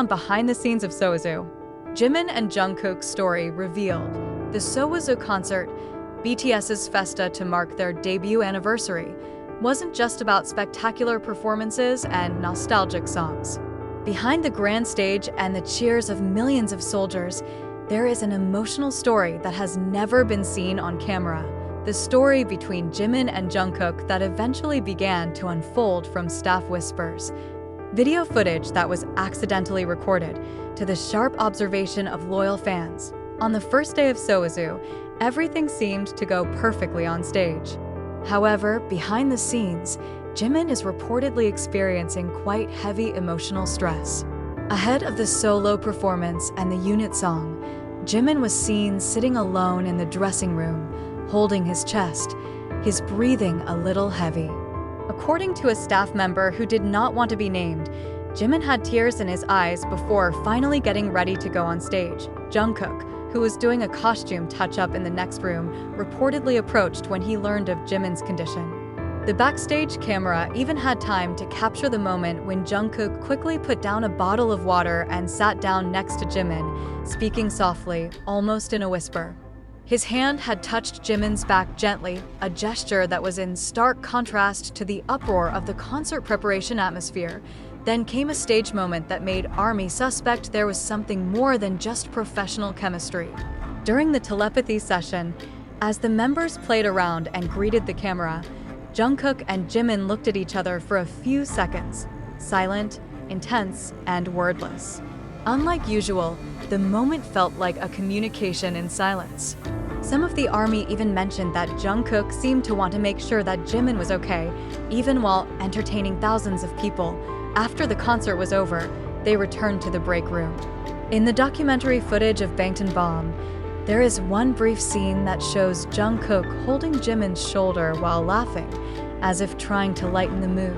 on behind the scenes of Sowoozoo. Jimin and Jungkook's story revealed. The Sowoozoo concert, BTS's festa to mark their debut anniversary, wasn't just about spectacular performances and nostalgic songs. Behind the grand stage and the cheers of millions of soldiers, there is an emotional story that has never been seen on camera. The story between Jimin and Jungkook that eventually began to unfold from staff whispers, video footage that was accidentally recorded, to the sharp observation of loyal fans. On the first day of Sowoozoo, everything seemed to go perfectly on stage. However, behind the scenes, Jimin is reportedly experiencing quite heavy emotional stress. Ahead of the solo performance and the unit song, Jimin was seen sitting alone in the dressing room, holding his chest, his breathing a little heavy. According to a staff member who did not want to be named, Jimin had tears in his eyes before finally getting ready to go on stage. Jungkook, who was doing a costume touch-up in the next room, reportedly approached when he learned of Jimin's condition. The backstage camera even had time to capture the moment when Jungkook quickly put down a bottle of water and sat down next to Jimin, speaking softly, almost in a whisper. His hand had touched Jimin's back gently, a gesture that was in stark contrast to the uproar of the concert preparation atmosphere. Then came a stage moment that made ARMY suspect there was something more than just professional chemistry. During the telepathy session, as the members played around and greeted the camera, Jungkook and Jimin looked at each other for a few seconds, silent, intense, and wordless. Unlike usual, the moment felt like a communication in silence. Some of the ARMY even mentioned that Jungkook seemed to want to make sure that Jimin was okay, even while entertaining thousands of people. After the concert was over, they returned to the break room. In the documentary footage of Bangtan Bomb, there is one brief scene that shows Jungkook holding Jimin's shoulder while laughing, as if trying to lighten the mood.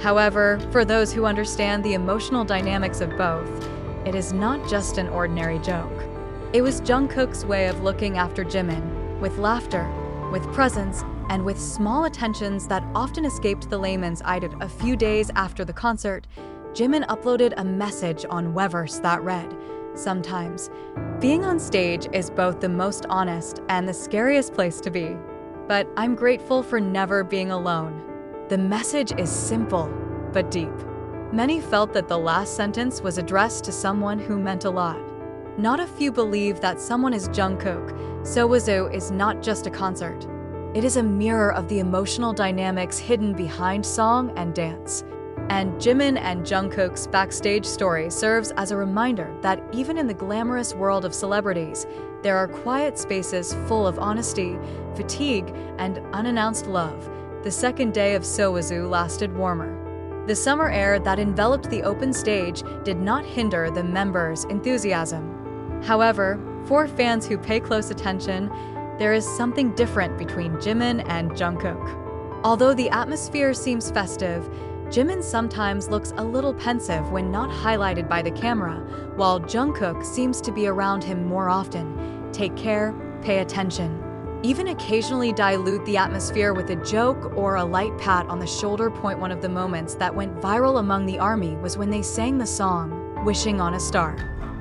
However, for those who understand the emotional dynamics of both, it is not just an ordinary joke. It was Jungkook's way of looking after Jimin, with laughter, with presence, and with small attentions that often escaped the layman's eye. A few days after the concert, Jimin uploaded a message on Weverse that read, "Sometimes, being on stage is both the most honest and the scariest place to be. But I'm grateful for never being alone." The message is simple, but deep. Many felt that the last sentence was addressed to someone who meant a lot. Not a few believe that someone is Jungkook. Sowoozoo is not just a concert. It is a mirror of the emotional dynamics hidden behind song and dance. And Jimin and Jungkook's backstage story serves as a reminder that even in the glamorous world of celebrities, there are quiet spaces full of honesty, fatigue, and unannounced love. The second day of Sowoozoo lasted warmer. The summer air that enveloped the open stage did not hinder the members' enthusiasm. However, for fans who pay close attention, there is something different between Jimin and Jungkook. Although the atmosphere seems festive, Jimin sometimes looks a little pensive when not highlighted by the camera, while Jungkook seems to be around him more often. Take care, pay attention. Even occasionally dilute the atmosphere with a joke or a light pat on the shoulder. One of the moments that went viral among the ARMY was when they sang the song, "Wishing on a Star."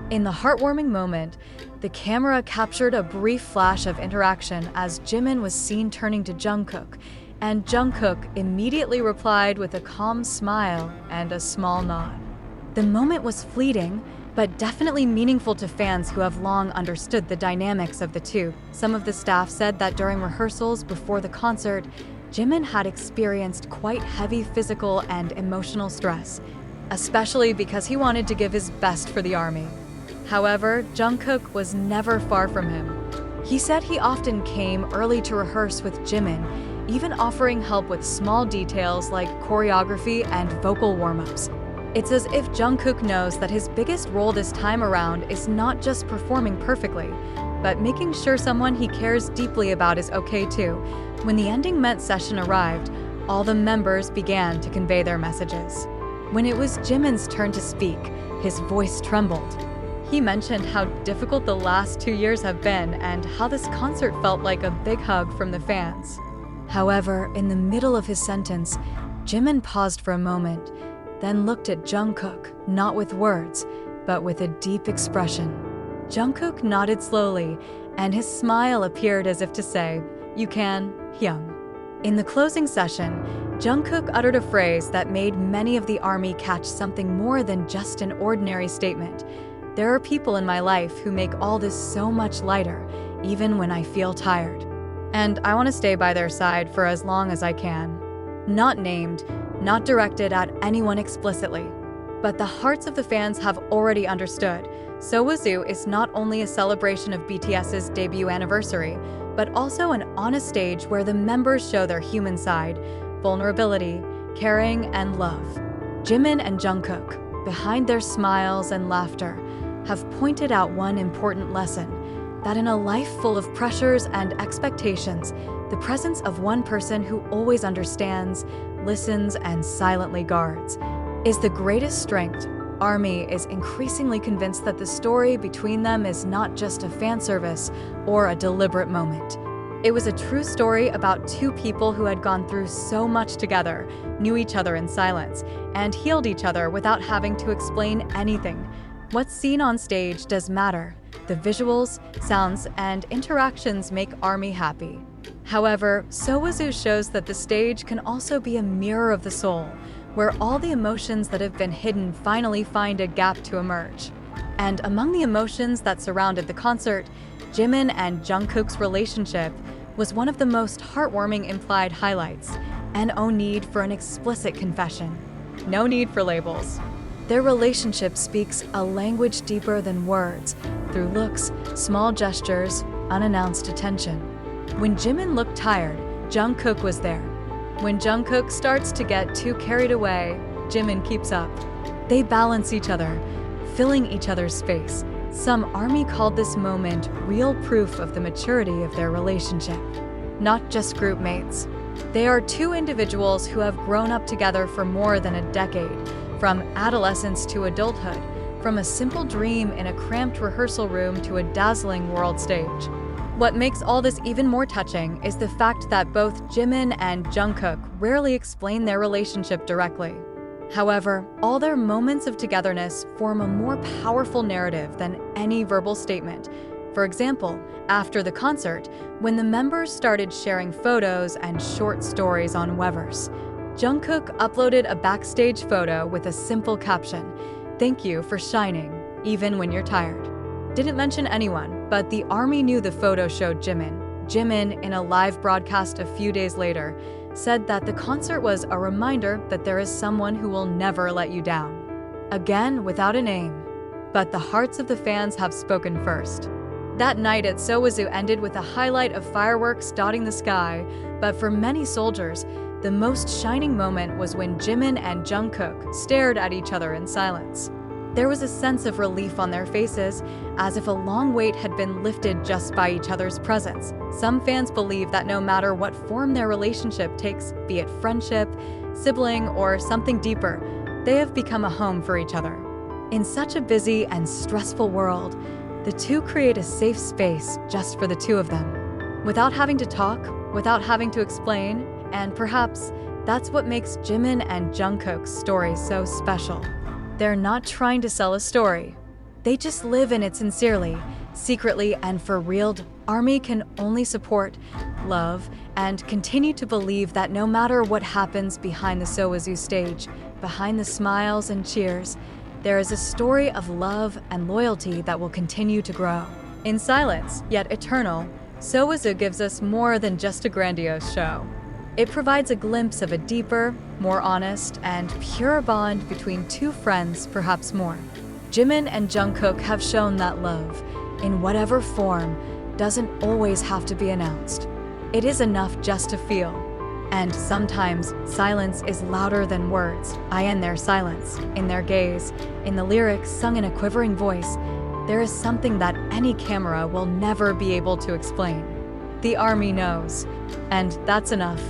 In the heartwarming moment, the camera captured a brief flash of interaction as Jimin was seen turning to Jungkook, and Jungkook immediately replied with a calm smile and a small nod. The moment was fleeting, but definitely meaningful to fans who have long understood the dynamics of the two. Some of the staff said that during rehearsals before the concert, Jimin had experienced quite heavy physical and emotional stress, especially because he wanted to give his best for the ARMY. However, Jungkook was never far from him. He said he often came early to rehearse with Jimin, even offering help with small details like choreography and vocal warm-ups. It's as if Jungkook knows that his biggest role this time around is not just performing perfectly, but making sure someone he cares deeply about is okay too. When the ending Met session arrived, all the members began to convey their messages. When it was Jimin's turn to speak, his voice trembled. He mentioned how difficult the last 2 years have been and how this concert felt like a big hug from the fans. However, in the middle of his sentence, Jimin paused for a moment, then looked at Jungkook, not with words, but with a deep expression. Jungkook nodded slowly, and his smile appeared as if to say, "You can, Hyung." In the closing session, Jungkook uttered a phrase that made many of the army catch something more than just an ordinary statement. "There are people in my life who make all this so much lighter, even when I feel tired. And I want to stay by their side for as long as I can." Not named, not directed at anyone explicitly. But the hearts of the fans have already understood. Sowoozoo is not only a celebration of BTS's debut anniversary, but also an honest stage where the members show their human side, vulnerability, caring, and love. Jimin and Jungkook, behind their smiles and laughter, have pointed out one important lesson, that in a life full of pressures and expectations, the presence of one person who always understands, listens, and silently guards is the greatest strength. ARMY is increasingly convinced that the story between them is not just a fan service or a deliberate moment. It was a true story about two people who had gone through so much together, knew each other in silence, and healed each other without having to explain anything. What's seen on stage does matter. The visuals, sounds, and interactions make ARMY happy. However, Sowoozoo shows that the stage can also be a mirror of the soul, where all the emotions that have been hidden finally find a gap to emerge. And among the emotions that surrounded the concert, Jimin and Jungkook's relationship was one of the most heartwarming implied highlights, and no need for an explicit confession. No need for labels. Their relationship speaks a language deeper than words, through looks, small gestures, unannounced attention. When Jimin looked tired, Jungkook was there. When Jungkook starts to get too carried away, Jimin keeps up. They balance each other, filling each other's space. Some ARMY called this moment real proof of the maturity of their relationship. Not just group mates. They are two individuals who have grown up together for more than a decade, from adolescence to adulthood, from a simple dream in a cramped rehearsal room to a dazzling world stage. What makes all this even more touching is the fact that both Jimin and Jungkook rarely explain their relationship directly. However, all their moments of togetherness form a more powerful narrative than any verbal statement. For example, after the concert, when the members started sharing photos and short stories on Weverse, Jungkook uploaded a backstage photo with a simple caption, "Thank you for shining, even when you're tired." Didn't mention anyone, but the ARMY knew the photo showed Jimin. Jimin, in a live broadcast a few days later, said that the concert was a reminder that there is someone who will never let you down. Again, without a name. But the hearts of the fans have spoken first. That night at Sowoozoo ended with a highlight of fireworks dotting the sky, but for many soldiers, the most shining moment was when Jimin and Jungkook stared at each other in silence. There was a sense of relief on their faces, as if a long weight had been lifted just by each other's presence. Some fans believe that no matter what form their relationship takes, be it friendship, sibling, or something deeper, they have become a home for each other. In such a busy and stressful world, the two create a safe space just for the two of them. Without having to talk, without having to explain, and perhaps that's what makes Jimin and Jungkook's story so special. They're not trying to sell a story. They just live in it sincerely, secretly, and for real. ARMY can only support, love, and continue to believe that no matter what happens behind the Sowoozoo stage, behind the smiles and cheers, there is a story of love and loyalty that will continue to grow. In silence, yet eternal, Sowoozoo gives us more than just a grandiose show. It provides a glimpse of a deeper, more honest, and pure bond between two friends, perhaps more. Jimin and Jungkook have shown that love, in whatever form, doesn't always have to be announced. It is enough just to feel. And sometimes, silence is louder than words. In their silence, in their gaze, in the lyrics sung in a quivering voice, there is something that any camera will never be able to explain. The ARMY knows, and that's enough.